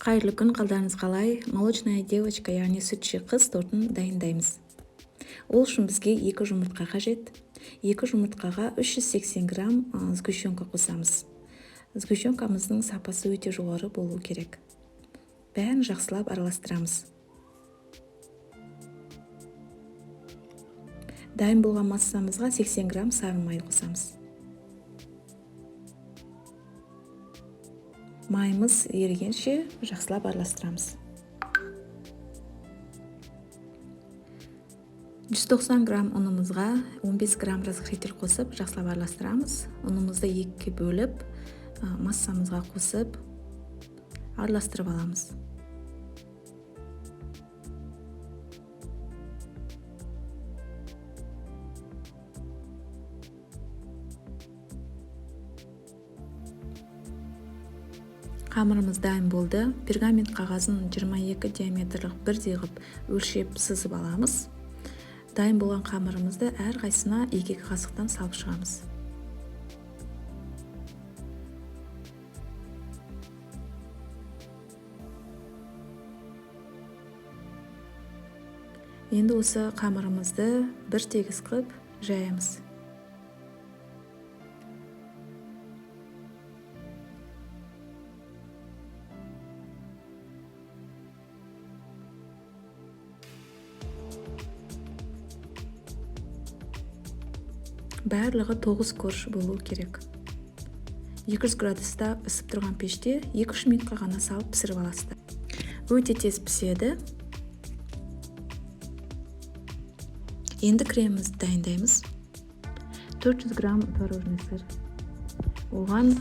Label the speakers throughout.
Speaker 1: Қайырлы күн, қалдарыңыз қалай? Молочная девочка, яғни сүтші қыз тортын дайындаймыз. Ол үшін бізге 2 жұмыртқа қажет. 2 жұмыртқаға 380 грамм сгущенка қосамыз. Сгущенкамыздың сапасы өте жоғары болу керек. Бәрін жақсылап араластырамыз. Дайын болған массамызға 80 грамм сары май қосамыз. Майымыз ерігенше жақсылап араластырамыз. 190 грамм ұнымызға 15 грамм разрыхлитель қосып, жақсылап араластырамыз. Ұнымызды 2-ге бөліп, массамызға қосып, араластырып аламыз. Қамырымыз дайын болды. Пергамент қағазын 22 диаметрлік бірдей ғып өлшеп сызып аламыз. Дайын болған қамырымызды әр қайсына 2 қасықтан салып шығамыз. Енді осы қамырымызды бір тегіс қып жаямыз. Барлығы 9 корж болу керек. 200 градуста ысып тұрған пеште 2-3 минутқа ғана салып пісіріп аласыздар. Өте тез піседі. Енді кремімізді дайындаймыз. 400 грамм творожный сыр. Оған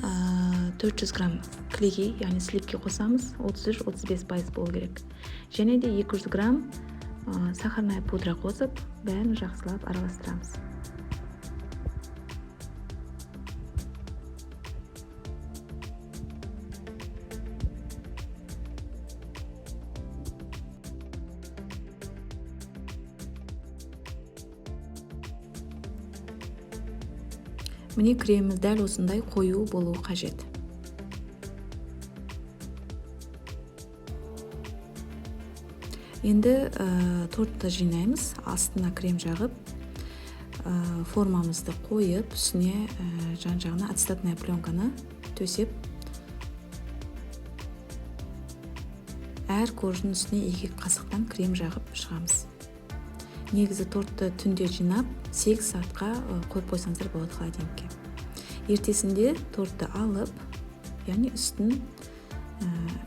Speaker 1: 400 грамм клейгей, яғни сливки қосамыз. 33-35% болу керек. Және де 200 грамм сахарная пудра қосып, бәрін жақсылап араластырамыз. Міне креміміз дәл осындай қою болуы қажет. Енді тортты жинаймыз, астына крем жағып, формамызды қойып, үстіне жан-жағына ацетатная пленканы төсеп, әр корждың үстіне 2 қасықтан крем жағып шығамыз. Негізі тортты түнде жинап, 8 саатқа қойып қойсаңыздар болады холодильникке. Ертесінде тортты алып, яғни үстін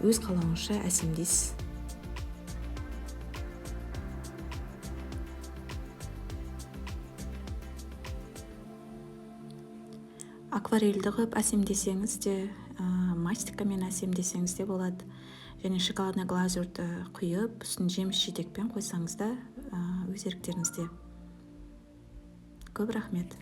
Speaker 1: өз қалауыңызша әсемдейсіз. Акварельді қып әсемдесеңіз де, мастикамен әсемдесеңіз де болады. Және шоколадный глазурьді құйып, үстін жеміс жидекпен қойсаңыз да өз еріктеріңізде. Көп рахмет.